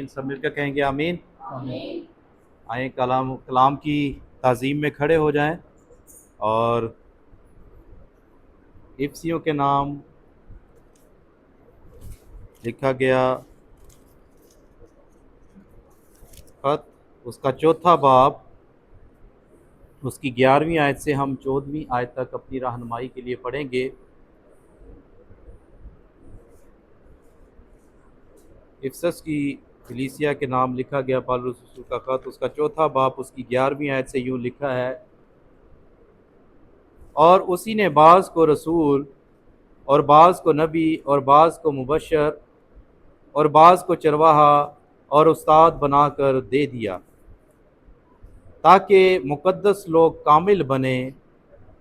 सब मिलकर कहेंगे आमीन। आमीन। आए कलाम कलाम की ताज़ीम में खड़े हो जाएं और इफ्सियों के नाम लिखा गया खत, उसका चौथा बाब, उसकी 11वीं आयत से हम 14वीं आयत तक अपनी रहनुमाई के लिए पढ़ेंगे। इफसस की कलीसिया के नाम लिखा गया पौलुस रसूल का खत, उसका चौथा बाब, उसकी 11वीं आयत से यूँ लिखा है, और उसी ने बाज़ को रसूल और बाज़ को नबी और बाज़ को मुबशर और बाज़ को चरवाहा और उस्ताद बनाकर दे दिया, ताकि मुक़द्दस लोग कामिल बने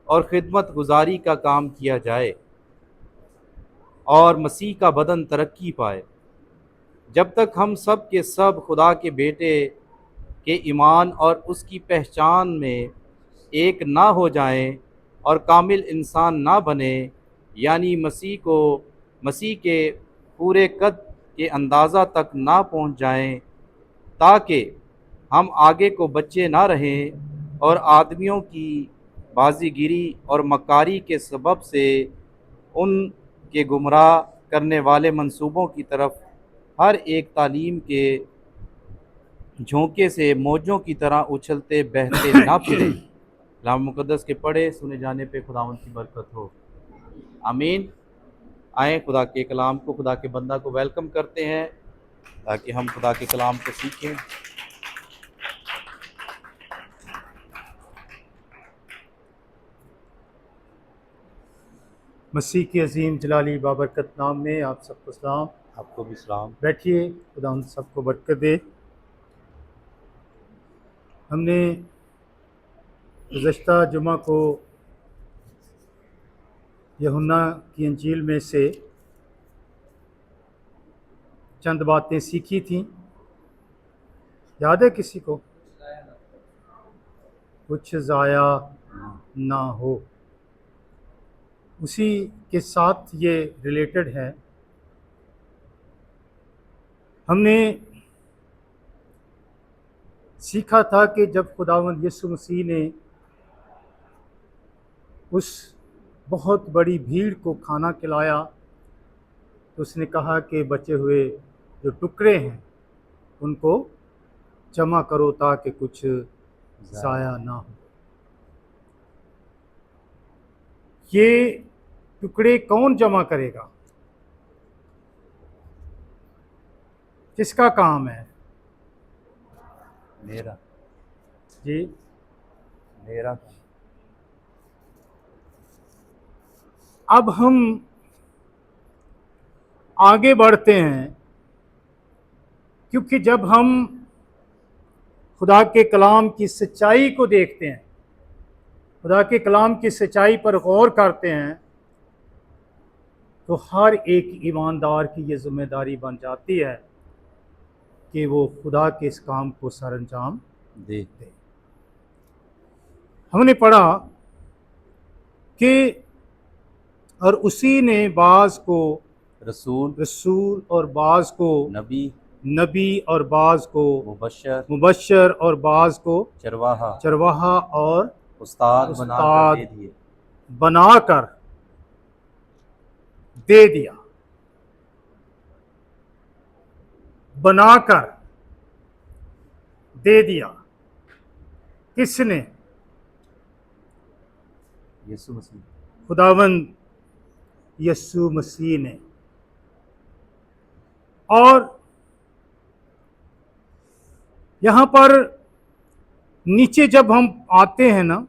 और खिदमत गुजारी का काम किया जाए और मसीह का बदन तरक्की पाए, जब तक हम सब के सब खुदा के बेटे के ईमान और उसकी पहचान में एक ना हो जाएं और कामिल इंसान ना बने, यानी मसीह के पूरे कद के अंदाज़ा तक ना पहुंच जाएं, ताकि हम आगे को बच्चे ना रहें और आदमियों की बाजीगिरी और मकारी के सबब से उनके गुमराह करने वाले मंसूबों की तरफ हर एक तालीम के झोंके से मौजों की तरह उछलते बहते ना फिरें। कलाम मुक़द्दस के पढ़े सुने जाने पे खुदावंद की बरकत हो, आमीन। आए खुदा के कलाम को, खुदा के बंदा को वेलकम करते हैं ताकि हम खुदा के कलाम को सीखें। मसीह के अजीम जलाली बाबरकत नाम में आप सबको सलाम। आपको भी सलाम। बैठिए, खुदा उन सबको बरकत दे। हमने गुज़श्ता जुमा को यूहन्ना की इंजील में से चंद बातें सीखी थीं। याद है किसी को? कुछ ज़ाया ना हो, उसी के साथ ये रिलेटेड है। हमने सीखा था कि जब खुदावंद यीशु मसीह ने उस बहुत बड़ी भीड़ को खाना खिलाया तो उसने कहा कि बचे हुए जो टुकड़े हैं उनको जमा करो ताकि कुछ ज़ाया ना हो। ये टुकड़े कौन जमा करेगा? किसका काम है? मेरा जी, मेरा अब हम आगे बढ़ते हैं, क्योंकि जब हम खुदा के कलाम की सच्चाई को देखते हैं, खुदा के कलाम की सच्चाई पर गौर करते हैं, तो हर एक ईमानदार की ये जिम्मेदारी बन जाती है कि वो खुदा के इस काम को सरअंजाम दे। दे। हमने पढ़ा कि और उसी ने बाज को रसूल और बाज को नबी और बाज को मुबशर और बाज को चरवाहा और उस्ताद बनाकर दे दिया। बनाकर दे दिया किसने? यीशु मसीह, खुदावंद यीशु मसीह ने। और यहां पर नीचे जब हम आते हैं ना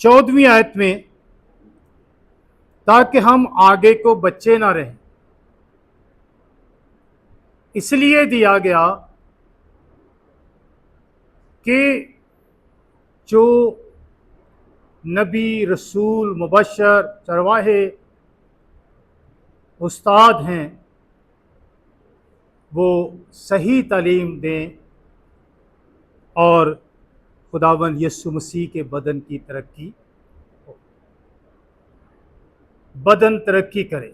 14वीं आयत में, ताकि हम आगे को बच्चे ना रहें, इसलिए दिया गया कि जो नबी, रसूल, मुबशर, चरवाहे, उस्ताद हैं वो सही तालीम दें और खुदावंद यीशु मसीह के बदन की तरक्की करे।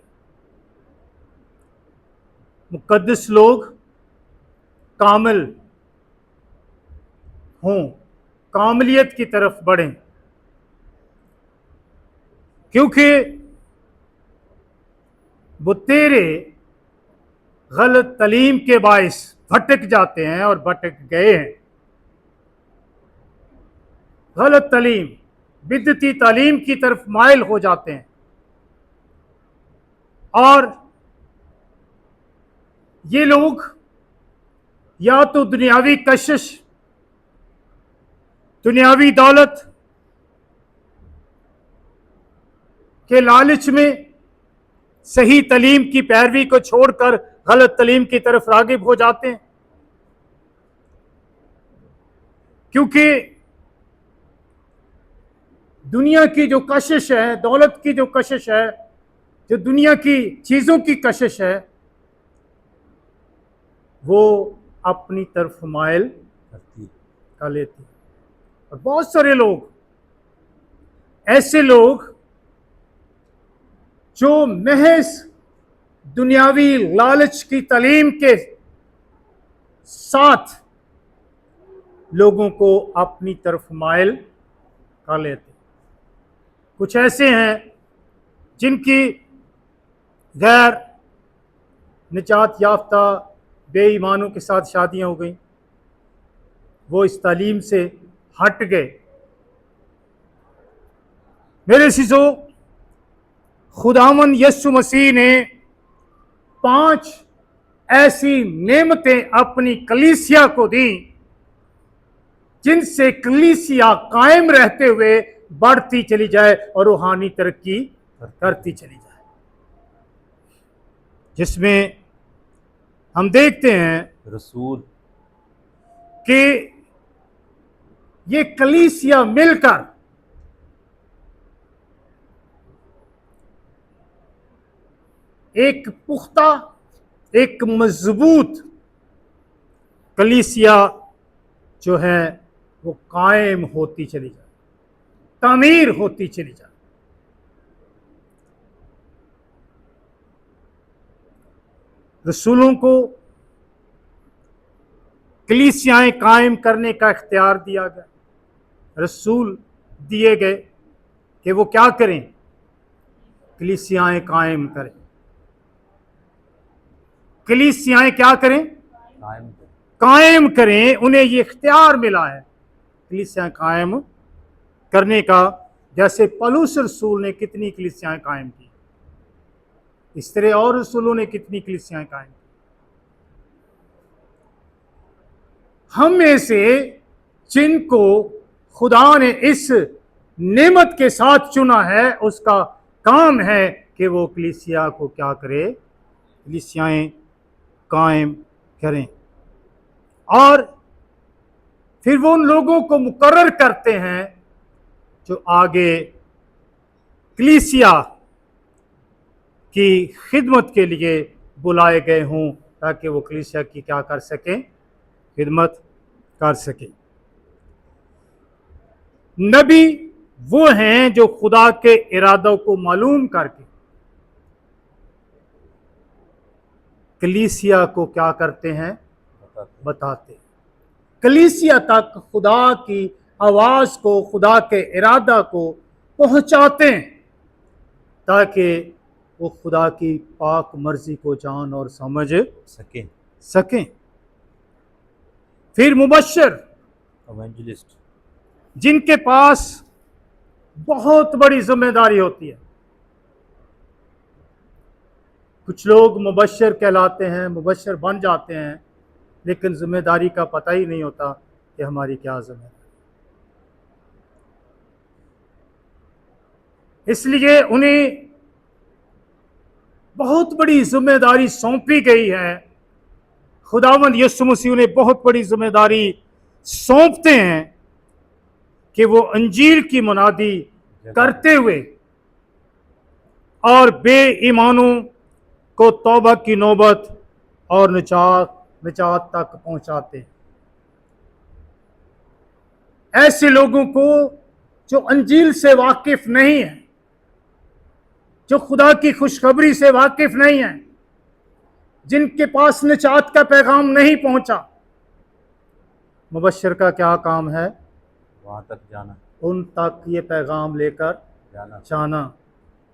मुक़द्दस लोग कामिल हों, कामलियत की तरफ बढ़ें, क्योंकि वो तेरे गलत तालीम के बायस भटक जाते हैं और भटक गए हैं। गलत तालीम, बिदती तालीम की तरफ माइल हो जाते हैं और ये लोग या तो दुनियावी कशिश, दुनियावी दौलत के लालच में सही तालीम की पैरवी को छोड़कर गलत तालीम की तरफ रागिब हो जाते हैं, क्योंकि दुनिया की जो कशिश है, दौलत की जो कशिश है, जो दुनिया की चीजों की कशिश है, वो अपनी तरफ माइल कर लेती है। और बहुत सारे लोग, ऐसे लोग जो महज दुनियावी लालच की तालीम के साथ लोगों को अपनी तरफ माइल कर लेते। कुछ ऐसे हैं जिनकी गैर निजात याफ्ता बेईमानों के साथ शादियां हो गई, वो इस तालीम से हट गए। मेरे सीजो, खुदावन यीशु मसीह ने 5 ऐसी नेमतें अपनी कलीसिया को दी जिनसे कलीसिया कायम रहते हुए बढ़ती चली जाए और रूहानी तरक्की करती चली जाए, जिसमें हम देखते हैं रसूल कि ये कलीसिया मिलकर एक पुख्ता, एक मजबूत कलीसिया जो है वो कायम होती चली जाए, तामीर होती चली जाए। रसूलों को कलीसियाएं कायम करने का इख्तियार दिया गया, रसूल दिए गए कि वो क्या करें, कलीसियाएं कायम करें। कलीसियाएं क्या करें, कायम करें। उन्हें ये इख्तियार मिला है कलीसियाएं कायम करने का। जैसे पौलुस रसूल ने कितनी कलीसियाएं कायम की, इस तरह और रसूलों ने कितनी कलीसियाएं कायम की। हम में से जिनको खुदा ने इस नेमत के साथ चुना है, उसका काम है कि वो कलीसिया को क्या करे, कलीसियाएं कायम करें। और फिर वो उन लोगों को मुकर्रर करते हैं जो आगे कलीसिया की खिदमत के लिए बुलाए गए हों, ताकि वो कलीसिया की क्या कर सकें, खिदमत कर सकें। नबी वो हैं जो खुदा के इरादों को मालूम करके कलीसिया को क्या करते हैं, बताते। कलीसिया तक खुदा की आवाज को, खुदा के इरादा को पहुंचाते हैं, ताकि वो खुदा की पाक मर्जी को जान और समझ सकें। फिर मुबश्शिर, इवेंजलिस्ट, जिनके पास बहुत बड़ी जिम्मेदारी होती है। कुछ लोग मुबश्शिर कहलाते हैं, मुबश्शिर बन जाते हैं, लेकिन जिम्मेदारी का पता ही नहीं होता कि हमारी क्या जिम्मेदारी। इसलिए उन्हें बहुत बड़ी जिम्मेदारी सौंपी गई है। खुदावंद यीशु मसीह उन्हें बहुत बड़ी जिम्मेदारी सौंपते हैं कि वो अंजील की मुनादी करते हुए और बेईमानों को तौबा की नौबत और निजात तक पहुंचाते हैं। ऐसे लोगों को जो अंजील से वाकिफ नहीं है, जो खुदा की खुशखबरी से वाकिफ नहीं है, जिनके पास निजात का पैगाम नहीं पहुंचा, मुबश्शिर का क्या काम है? वहाँ तक जाना, उन तक ये पैगाम लेकर जाना, जाना,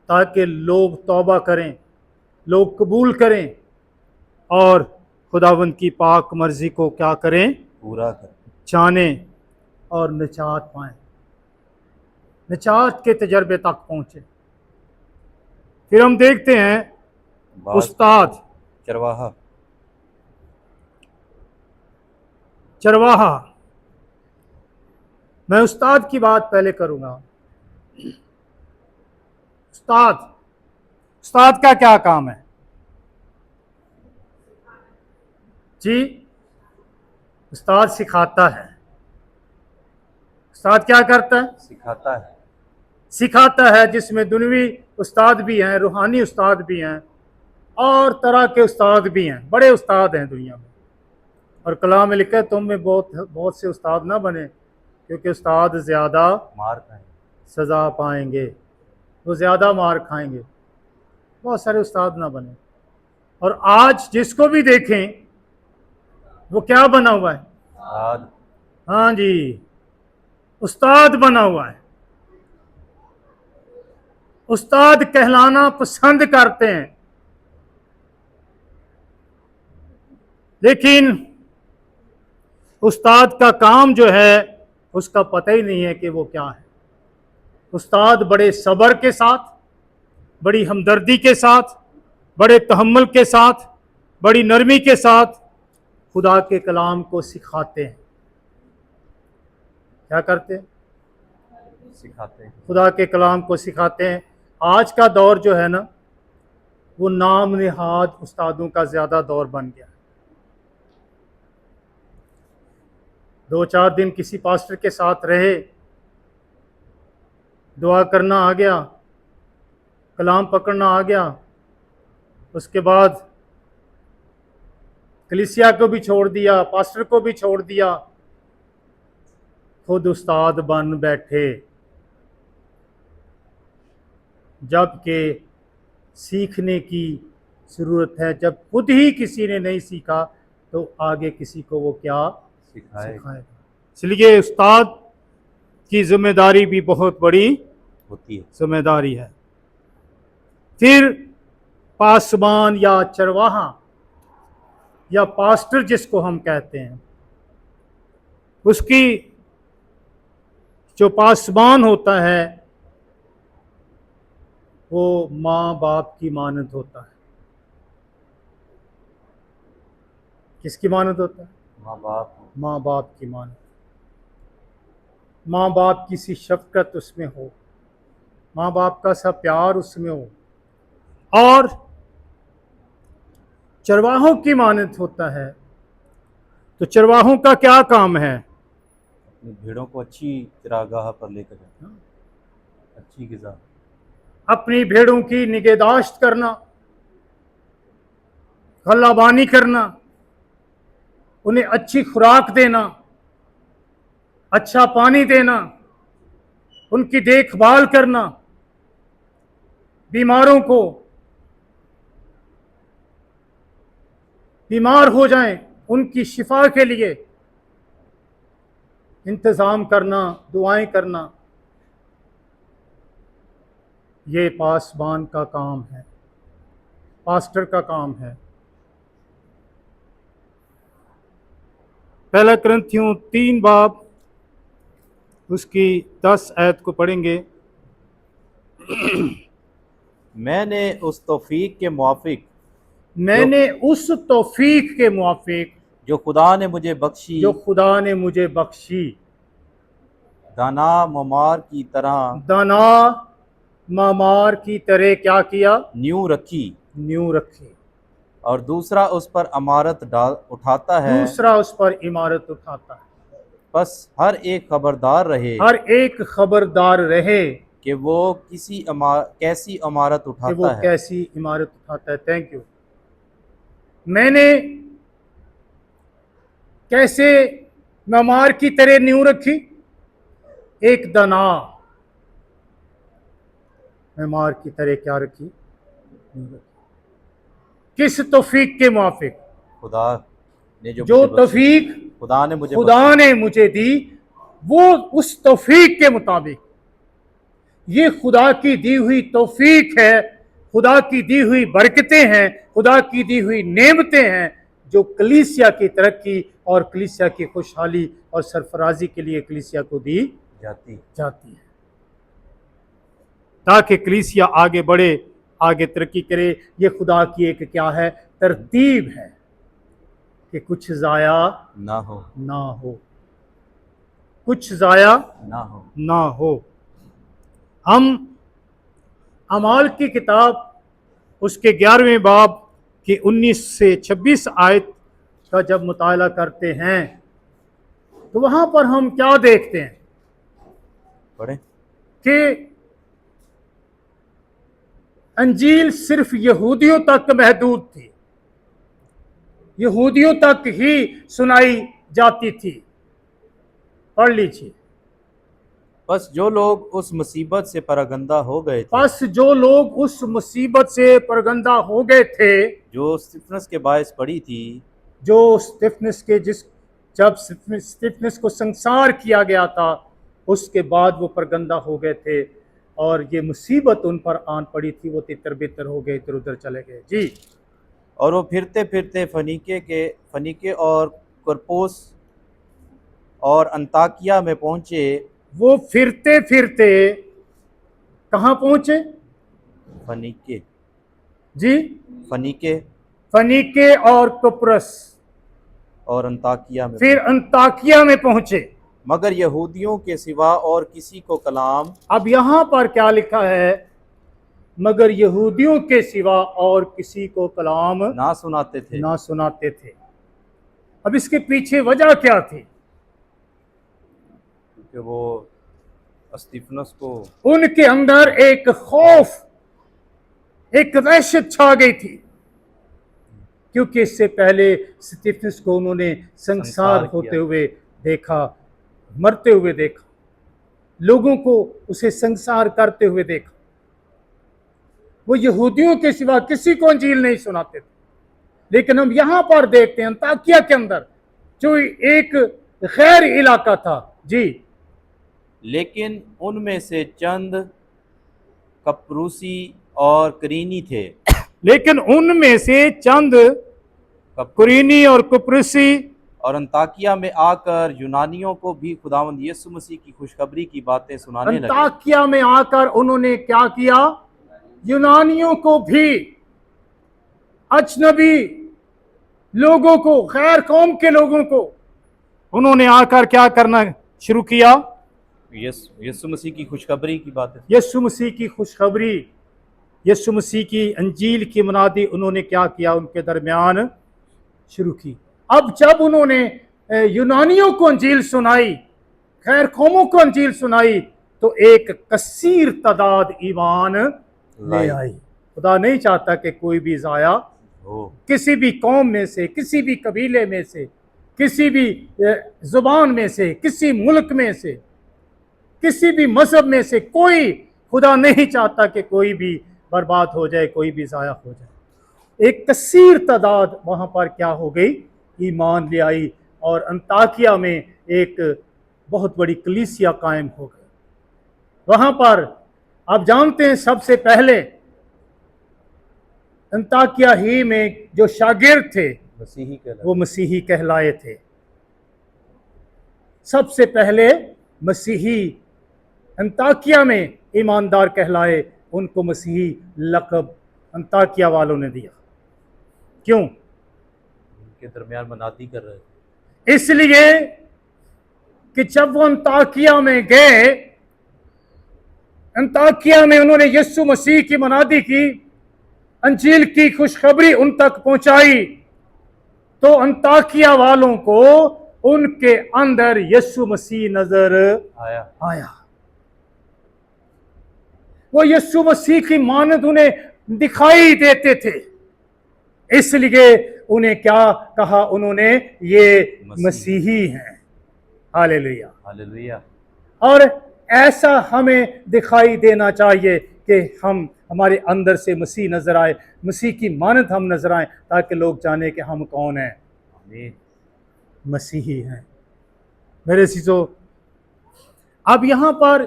ताकि लोग तौबा करें, लोग कबूल करें और खुदावंद की पाक मर्जी को क्या करें? पूरा कर। जानें और निजात पाएं, निजात के तजर्बे तक पहुँचे। फिर हम देखते हैं बाज उस्ताद चरवाहा, चरवाहा। मैं उस्ताद की बात पहले करूंगा। उस्ताद, उस्ताद का क्या काम है जी? उस्ताद सिखाता है। उस्ताद क्या करता है? सिखाता है। सिखाता है, जिसमें दुनियावी उस्ताद भी हैं, रूहानी उस्ताद भी हैं और तरह के उस्ताद भी हैं। बड़े उस्ताद हैं दुनिया में। और कलाम में लिखा है, तुम में बहुत से उस्ताद ना बने, क्योंकि उस्ताद ज़्यादा मार खाएंगे, सज़ा पाएंगे, वो ज़्यादा मार खाएंगे। बहुत सारे उस्ताद ना बने। और आज जिसको भी देखें वो क्या बना हुआ है? आज हाँ जी, उस्ताद बना हुआ है। उस्ताद कहलाना पसंद करते हैं, लेकिन उस्ताद का काम जो है उसका पता ही नहीं है कि वो क्या है। उस्ताद बड़े सब्र के साथ, बड़ी हमदर्दी के साथ, बड़े तहम्मुल के साथ, बड़ी नरमी के साथ खुदा के कलाम को सिखाते हैं। क्या करते हैं? सिखाते हैं। खुदा के कलाम को सिखाते हैं। आज का दौर जो है ना, वो नाम निहाद उस्तादों का ज़्यादा दौर बन गया। 2-4 दिन किसी पास्टर के साथ रहे, दुआ करना आ गया, कलाम पकड़ना आ गया, उसके बाद कलीसिया को भी छोड़ दिया, पास्टर को भी छोड़ दिया, खुद उस्ताद बन बैठे, जबकि सीखने की ज़रूरत है। जब खुद ही किसी ने नहीं सीखा तो आगे किसी को वो क्या सिखाएगा? इसलिए उस्ताद की जिम्मेदारी भी बहुत बड़ी होती है। जिम्मेदारी है। फिर पासबान या चरवाहा या पास्टर जिसको हम कहते हैं, उसकी जो पासबान होता है वो माँ बाप की मानद होता है। किसकी मानद होता है? माँ बाप, माँ बाप की मानद। माँ बाप की सी शफकत उसमें हो, माँ बाप का सा प्यार उसमें हो। और चरवाहों की मानद होता है, तो चरवाहों का क्या काम है? अपनी भेड़ों को अच्छी चरागाह पर लेकर जाना, अच्छी ग़िज़ा, अपनी भेड़ों की निगहदाश्त करना, गल्लाबानी करना, उन्हें अच्छी खुराक देना, अच्छा पानी देना, उनकी देखभाल करना, बीमारों को बीमार हो जाएं उनकी शिफा के लिए इंतज़ाम करना, दुआएं करना, ये पासबान का काम है, पास्टर का काम है। पहला कुरिन्थियों 3 बाब उसकी 10 आयत को पढ़ेंगे। मैंने उस तौफीक के मुआफिक, मैंने उस तौफीक के मुआफिक जो खुदा ने मुझे बख्शी, जो खुदा ने मुझे बख्शी, दाना ममार की तरह दाना मामार की तरह क्या किया? न्यू रखी, न्यू रखी। और दूसरा उस पर अमारत डाल उठाता है। दूसरा उस पर इमारत उठाता है। बस हर एक खबरदार रहे हर एक खबरदार रहे कि वो कैसी अमारत कि वो उठाता है। कैसी इमारत उठाता है। Thank you. मैंने कैसे मामार की तरह न्यू रखी? एक दाना मामार की तरह क्या रखी? न्यू रखी। किस तौफीक के मुआफिक? खुदा ने जो जो मुझे बख्शी, तौफीक खुदा ने मुझे दी, वो उस तौफीक के मुताबिक, ये खुदा की दी हुई तौफीक है, खुदा की दी हुई बरकतें हैं, खुदा की दी हुई नेमतें हैं जो कलीसिया की तरक्की और कलीसिया की खुशहाली और सरफराजी के लिए कलीसिया को दी जाती है, ताकि कलीसिया आगे बढ़े, आगे तरक्की करे। ये खुदा की एक क्या है, तरतीब है कि कुछ जाया ना हो, कुछ जाया ना हो। हम अमाल की किताब उसके 11वें बाब की 19 से 26 आयत का जब मुताला करते हैं तो वहां पर हम क्या देखते हैं पढ़े कि अंजील सिर्फ यहूदियों तक महदूद थी, यहूदियों तक ही सुनाई जाती थी। पढ़ लीजिए। बस जो लोग उस मुसीबत से परगंदा हो गए थे, बस जो लोग उस मुसीबत से परगंदा हो गए थे जो स्तिफनस के बायस पड़ी थी, जो स्तिफनस के जब स्तिफनस को संसार किया गया था उसके बाद वो परगंदा हो गए थे और ये मुसीबत उन पर आन पड़ी थी, वो तितर बितर हो गए, इधर उधर चले गए जी। और वो फिरते फिरते फनीके और कुरपोस और अंताकिया में पहुंचे। वो फिरते फिरते कहाँ पहुंचे फनीके जी? फनीके और कुप्रस और अंताकिया में, फिर अंताकिया में पहुंचे। मगर यहूदियों के सिवा और किसी को कलाम, अब यहां पर क्या लिखा है? मगर यहूदियों के सिवा और किसी को कलाम ना सुनाते थे। अब इसके पीछे वजह क्या थी? क्योंकि वो स्तिफनस को, उनके अंदर एक खौफ, एक दहशत छा गई थी, क्योंकि इससे पहले स्तिफनस को उन्होंने संसार होते हुए देखा, मरते हुए देखा, लोगों को उसे संसार करते हुए देखा। वो यहूदियों के सिवा किसी को अंजील नहीं सुनाते थे। लेकिन हम यहां पर देखते हैं अंताकिया के अंदर जो एक गैर इलाका था जी, लेकिन उनमें से चंद कप्रूसी और करीनी थे, लेकिन उनमें से चंद कुरीनी और कुप्रुसी और अंताकिया में आकर यूनानियों को भी खुदावंद यीशु मसीह की खुशखबरी की बातें सुनाने लगे। अंताकिया में आकर उन्होंने क्या किया? यूनानियों को भी, अजनबी लोगों को, गैर कौम के लोगों को उन्होंने आकर क्या करना शुरू किया? यीशु मसीह की खुशखबरी की बातें, यीशु मसीह की खुशखबरी, यीशु मसीह की अंजील की मुनादी उन्होंने क्या किया? उनके दरमियान शुरू की। अब जब उन्होंने यूनानियों को अंजील सुनाई, गैर कौमों को अंजील सुनाई, तो एक कसीर तादाद ईमान ले आई। खुदा नहीं चाहता कि कोई भी जाया हो, किसी भी कौम में से, किसी भी कबीले में से, किसी भी जुबान में से, किसी मुल्क में से, किसी भी मजहब में से कोई, खुदा नहीं चाहता कि कोई भी बर्बाद हो जाए, कोई भी जाया हो जाए। एक कसीर तादाद वहां पर क्या हो गई? ईमान ले आई और अंताकिया में एक बहुत बड़ी कलीसिया कायम हो गई। वहां पर आप जानते हैं सबसे पहले अंताकिया ही में जो शागिर्द थे वो मसीही कहलाए थे। सबसे पहले मसीही अंताकिया में ईमानदार कहलाए, उनको मसीही लक़ब अंताकिया वालों ने दिया। क्यों? उनके दरमियान मनादी कर रहे थे। इसलिए कि जब वो अंताकिया में गए, अंताकिया में उन्होंने यीशु मसीह की मनादी की, अंजील की खुशखबरी उन तक पहुंचाई, तो अंताकिया वालों को उनके अंदर यीशु मसीह नजर आया। वो यीशु मसीह की मानद उन्हें दिखाई देते थे, इसलिए उन्हें क्या कहा? उन्होंने ये मसीही हैं। Hallelujah, hallelujah. और ऐसा हमें दिखाई देना चाहिए कि हम, हमारे अंदर से मसीह नजर आए, मसीह की मानद हम नजर आए, ताकि लोग जाने कि हम कौन हैं। मसीही हैं। मेरे अज़ीज़ों, अब यहाँ पर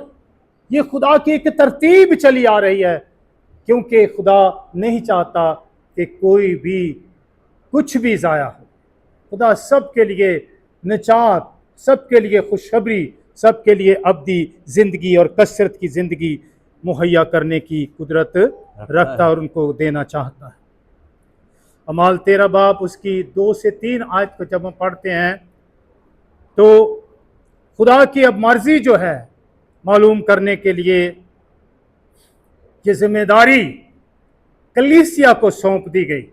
ये खुदा की एक तरतीब चली आ रही है, क्योंकि खुदा नहीं चाहता कि कोई भी कुछ भी ज़ाया हो। खुदा सबके लिए निजात, सबके लिए खुशखबरी, सबके लिए अब्दी ज़िंदगी और कसरत की ज़िंदगी मुहैया करने की कुदरत रखता है और उनको देना चाहता है। अमाल 13 बाब उसकी 2 से 3 आयत को जब हम पढ़ते हैं तो खुदा की अब मर्जी जो है मालूम करने के लिए ये जिम्मेदारी कलीसिया को सौंप दी गई।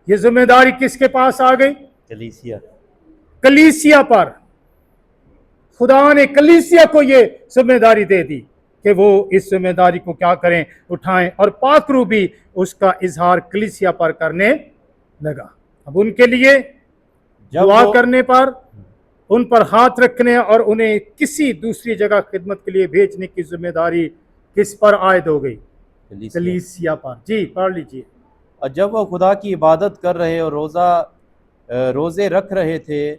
ये जिम्मेदारी किसके पास आ गई? कलीसिया। कलीसिया पर। खुदा ने कलीसिया को ये जिम्मेदारी दे दी कि वो इस जिम्मेदारी को क्या करें, उठाएं, और पाकरू भी उसका इजहार कलीसिया पर करने लगा। अब उनके लिए दुआ करने पर, उन पर हाथ रखने और उन्हें किसी दूसरी जगह खिदमत के लिए भेजने की जिम्मेदारी किस पर आयद हो गई? कलीसिया पर। जी पढ़ लीजिए। और जब वो खुदा की इबादत कर रहे और रोजे रख रहे थे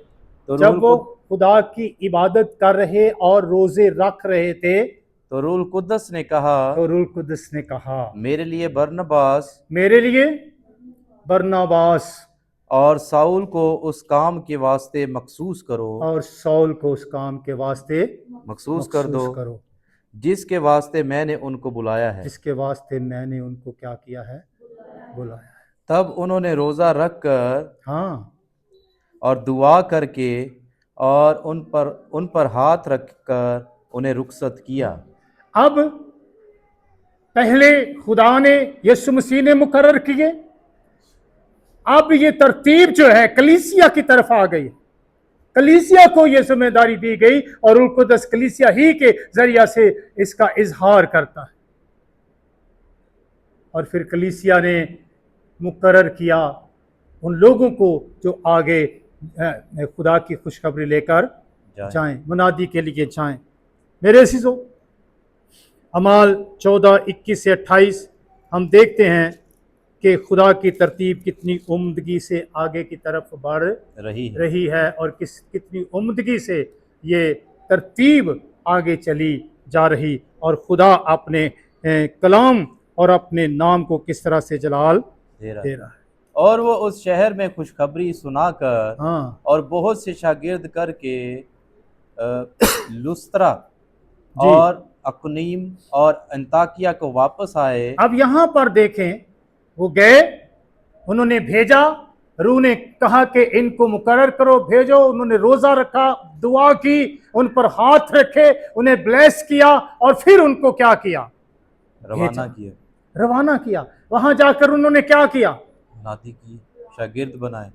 तो जब वो खुदा की इबादत कर रहे और रोजे रख रहे थे तो रूह कुद्दस ने कहा, तो रूह कुद्दस ने कहा, मेरे लिए बरनबास और साउल को उस काम के वास्ते मखसूस करो, और साउल को उस काम के वास्ते मखसूस कर दो जिसके वास्ते मैंने उनको बुलाया है। जिसके वास्ते मैंने उनको क्या किया है? बुलाया है। तब उन्होंने रोजा रख कर, हाँ, और दुआ करके और उन पर हाथ रखकर उन्हें रुखसत किया। अब पहले खुदा ने, यीशु मसीह ने मुकर्रर किए, अब ये तरतीब जो है कलीसिया की तरफ आ गई। कलीसिया को ये जिम्मेदारी दी गई और रूह कुद्दस कलीसिया ही के जरिया से इसका इजहार करता है। और फिर कलीसिया ने मुकर्रर किया उन लोगों को जो आगे खुदा की खुशखबरी लेकर जाएं, मुनादी के लिए जाएं। मेरे अज़ीज़ों, अमाल 14, 21 से 28 हम देखते हैं कि खुदा की तरतीब कितनी उम्दगी से आगे की तरफ बढ़ रही है और कितनी उम्दगी से ये तरतीब आगे चली जा रही, और खुदा अपने कलाम और अपने नाम को किस तरह से जलाल दे रहा है। और वो उस शहर में खुशखबरी सुनाकर, हाँ, और बहुत से शागिर्द करके लुस्त्रा और अकुनीम और अंताकिया को वापस आए। अब यहाँ पर देखें, वो गए, उन्होंने भेजा, रूह ने कहा कि इनको मुकर्रर करो, भेजो। उन्होंने रोजा रखा, दुआ की, उन पर हाथ रखे, उन्हें ब्लेस किया और फिर उनको क्या किया? रवाना किया। वहां जाकर उन्होंने क्या किया? मुनादी की, शागिर्द बनाए,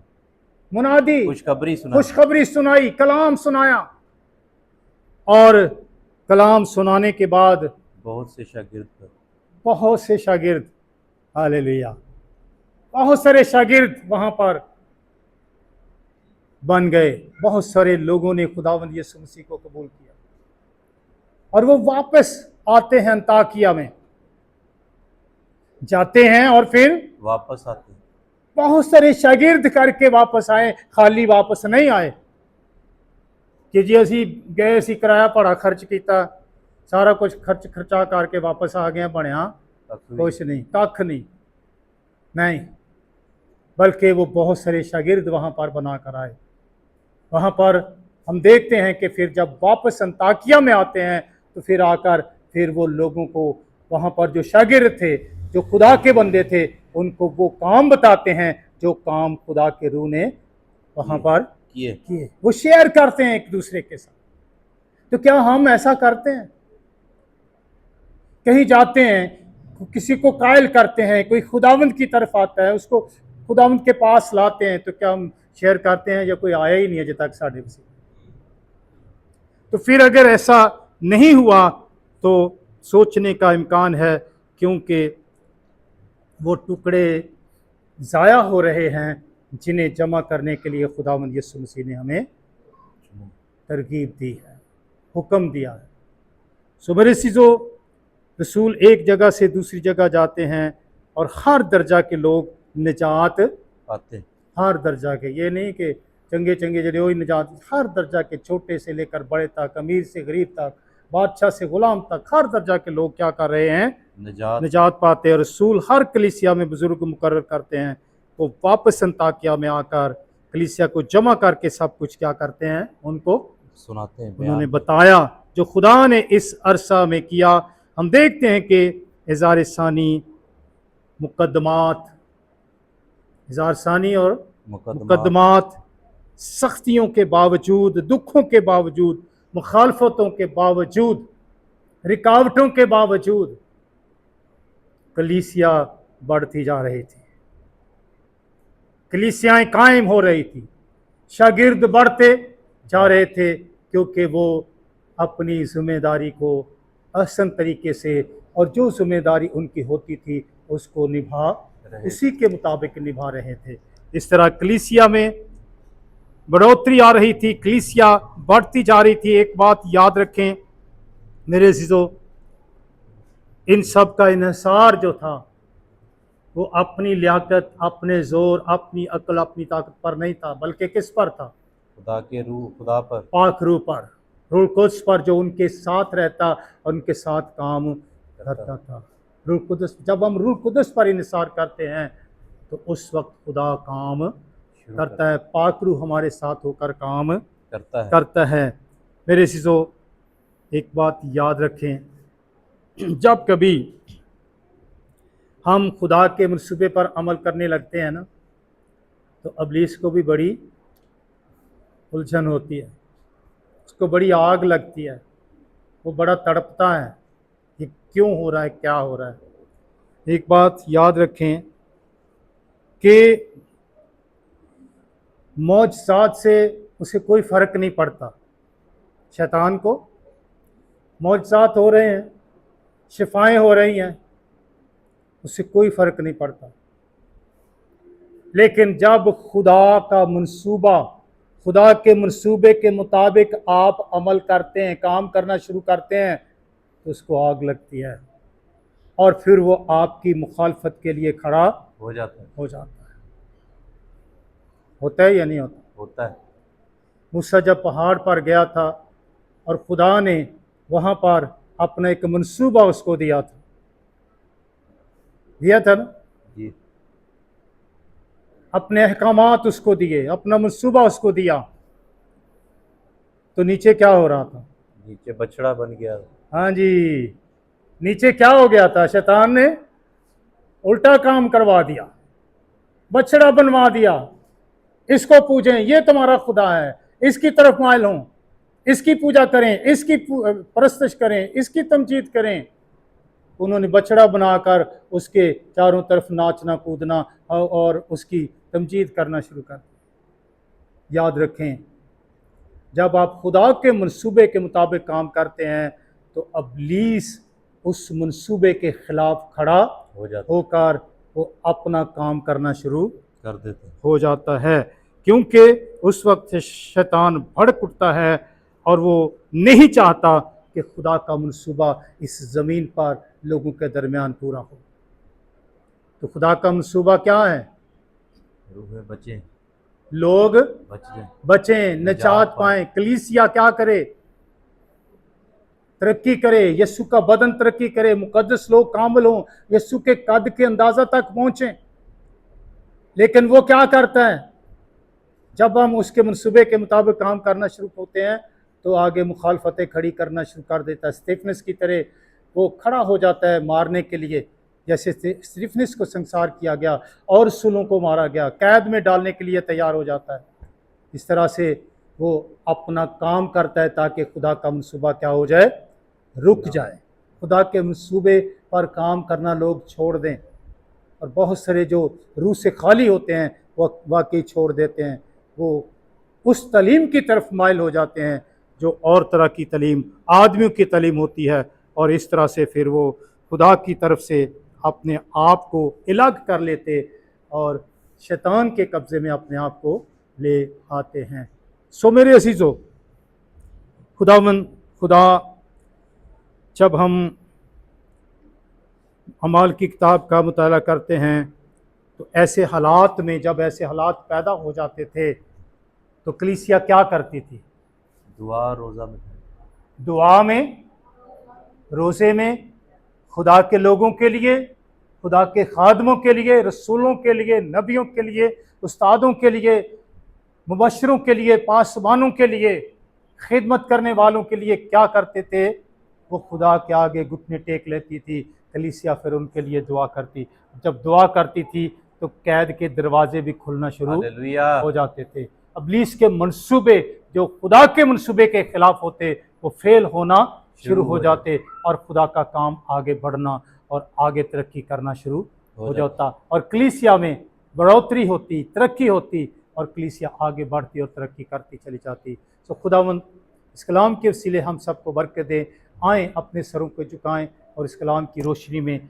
मुनादी, खुशखबरी सुनाई, कलाम सुनाया, और कलाम सुनाने के बाद बहुत से शागिर्द, हालेलुया, बहुत सारे शागिर्द वहां पर बन गए। बहुत सारे लोगों ने खुदावंद यीशु मसीह को कबूल किया और वो वापस आते हैं, अंताकिया में जाते हैं और फिर वापस आते हैं। बहुत सारे शागिर्द करके वापस आए, खाली वापस नहीं आए कि जी असी गए, असी किराया भाड़ा खर्च किया, सारा कुछ खर्चा करके वापस आ गए, बनया कुछ नहीं, कख नहीं, बल्कि वो बहुत सारे शागिर्द वहाँ पर बना कर आए। वहाँ पर हम देखते हैं कि फिर जब वापस अंताकिया में आते हैं तो फिर आकर फिर वो लोगों को वहाँ पर जो शागिर्द थे, जो खुदा के बंदे थे, उनको वो काम बताते हैं जो काम खुदा के रूह ने वहाँ पर किए। वो शेयर करते हैं एक दूसरे के साथ। तो क्या हम ऐसा करते हैं? कहीं जाते हैं, किसी को कायल करते हैं, कोई खुदावंद की तरफ आता है, उसको खुदावंद के पास लाते हैं, तो क्या हम शेयर करते हैं? या कोई आया ही नहीं अजय तक साढ़े बसे? तो फिर अगर ऐसा नहीं हुआ तो सोचने का इम्कान है, क्योंकि वो टुकड़े ज़ाया हो रहे हैं जिन्हें जमा करने के लिए खुदावंद यीशु मसीह ने हमें तरगीब दी है, हुक्म दिया है। सो मेरे अज़ीज़ों, रसूल एक जगह से दूसरी जगह जाते हैं और हर दर्जा के लोग निजात पाते, हर दर्जा के। ये नहीं कि चंगे चंगे जड़े वही निजात हर दर्जा के, छोटे से लेकर बड़े तक, अमीर से गरीब तक, बादशाह से गुलाम तक, हर दर्जा के लोग क्या कर रहे हैं, निजात निजात पाते हैं। रसूल हर कलीसिया में बुजुर्ग मुकर्रर करते हैं, वो वापस अंताकिया में आकर कलीसिया को जमा करके सब कुछ क्या करते हैं, उनको सुनाते हैं, उन्होंने बयान बताया जो खुदा ने इस अरसा में किया। हम देखते हैं कि इज़ार सानी, मुकदमात, इज़ार सानी और मुकदमात, सख्तियों के बावजूद, दुखों के बावजूद, मुखालफतों के बावजूद, रुकावटों के बावजूद कलीसिया बढ़ती जा रही थी, कलीसियाएं कायम हो रही थी, शागिर्द बढ़ते जा रहे थे, क्योंकि वो अपनी जिम्मेदारी को अहसन तरीके से और जो जिम्मेदारी उनकी होती थी उसको उसी के मुताबिक निभा रहे थे। इस तरह कलीसिया में बढ़ोतरी आ रही थी, कलीसिया बढ़ती जा रही थी। एक बात याद रखें मेरे अज़ीज़ों, इन सब का इन्हिसार जो था वो अपनी लियाकत, अपने जोर, अपनी अक्ल, अपनी ताकत पर नहीं था, बल्कि किस पर था, खुदा के रूह, खुदा पर, पाक रूह पर, रूह कुद्स पर, जो उनके साथ रहता और उनके साथ काम करता था। रूह कुद्स, जब हम रूह कुद्स पर इन्हिसार करते हैं तो उस वक्त खुदा काम करता है, पाक रूह हमारे साथ होकर काम करता है। मेरे अज़ीज़ों, एक बात याद रखें, जब कभी हम खुदा के मंसूबे पर अमल करने लगते हैं ना, तो इब्लीस को भी बड़ी उलझन होती है, उसको बड़ी आग लगती है, वो बड़ा तड़पता है, ये क्यों हो रहा है, क्या हो रहा है। एक बात याद रखें कि मौजज़ात से उसे कोई फ़र्क नहीं पड़ता। शैतान को मौजज़ात हो रहे हैं, शिफाएं हो रही हैं, उससे कोई फ़र्क नहीं पड़ता। लेकिन जब खुदा का मंसूबा, खुदा के मंसूबे के मुताबिक आप अमल करते हैं, काम करना शुरू करते हैं, तो उसको आग लगती है और फिर वो आपकी मुखालफत के लिए खड़ा हो जाता है। होता है या नहीं होता? होता है। मूसा जब पहाड़ पर गया था और खुदा ने वहाँ पर अपना एक मंसूबा उसको दिया था ना जी। अपने अहकामात उसको दिए, अपना मंसूबा उसको दिया, तो नीचे क्या हो रहा था? नीचे बछड़ा बन गया। हाँ जी, नीचे क्या हो गया था? शैतान ने उल्टा काम करवा दिया, बछड़ा बनवा दिया, इसको पूजें, ये तुम्हारा खुदा है, इसकी तरफ माइल हों, इसकी पूजा करें, इसकी परस्तिश करें, इसकी तमजीद करें। उन्होंने बछड़ा बनाकर उसके चारों तरफ नाचना कूदना और उसकी तमजीद करना शुरू कर दिया। याद रखें, जब आप खुदा के मंसूबे के मुताबिक काम करते हैं तो इब्लीस उस मंसूबे के खिलाफ खड़ा होकर वो अपना काम करना शुरू कर देते हो जाता है, क्योंकि उस वक्त शैतान भड़क उठता है और वो नहीं चाहता कि खुदा का मंसूबा इस ज़मीन पर लोगों के दरमियान पूरा हो। तो खुदा का मंसूबा क्या है? रूह बचे, लोग बचें, निजात पाएं, कलीसिया क्या करे? तरक्की करे, यीशु का बदन तरक्की करे, मुकद्दस लोग कामिल हों, यीशु के कद के अंदाजा तक पहुंचें। लेकिन वो क्या करता है? जब हम उसके मंसूबे के मुताबिक काम करना शुरू होते हैं तो आगे मुखालफतें खड़ी करना शुरू कर देता है। स्टीफनस की तरह वो खड़ा हो जाता है मारने के लिए, जैसे स्टीफनस को संसार किया गया और रसूलों को मारा गया, कैद में डालने के लिए तैयार हो जाता है। इस तरह से वो अपना काम करता है ताकि खुदा का मंसूबा क्या हो जाए? रुक जाए। खुदा के मंसूबे पर काम करना लोग छोड़ दें, और बहुत सारे जो रूह से खाली होते हैं वो वाकई छोड़ देते हैं, वो उस तालीम की तरफ माइल हो जाते हैं जो और तरह की तालीम, आदमियों की तालीम होती है, और इस तरह से फिर वो खुदा की तरफ से अपने आप को अलग कर लेते और शैतान के कब्ज़े में अपने आप को ले आते हैं। सो मेरे अज़ीज़ों, खुदा जब हम अमाल की किताब का मुताला करते हैं तो ऐसे हालात में, जब ऐसे हालात पैदा हो जाते थे तो कलीसिया क्या करती थी? दुआ रोज़ा में दुआ में, रोज़े में, खुदा के लोगों के लिए, खुदा के खादमों के लिए, रसूलों के लिए, नबियों के लिए, उस्तादों के लिए, मुबशरों के लिए, पासबानों के लिए, खिदमत करने वालों के लिए क्या करते थे? वो खुदा के आगे घुटने टेक लेती थी। कलीसिया फिर उनके लिए दुआ करती। जब दुआ करती थी तो कैद के दरवाजे भी खुलना शुरू हालेलुया। हो जाते थे। इब्लीस के मंसूबे जो खुदा के मंसूबे के खिलाफ होते वो फेल होना शुरू हो जाते और खुदा का काम आगे बढ़ना और आगे तरक्की करना शुरू हो जाता और कलीसिया में बढ़ोतरी होती, तरक्की होती और कलीसिया आगे बढ़ती और तरक्की करती चली जाती। तो खुदावंद इस कलाम के वसीले हम सबको बरकत दे। आएँ अपने सरों को झुकाएं और इस कलाम की रोशनी में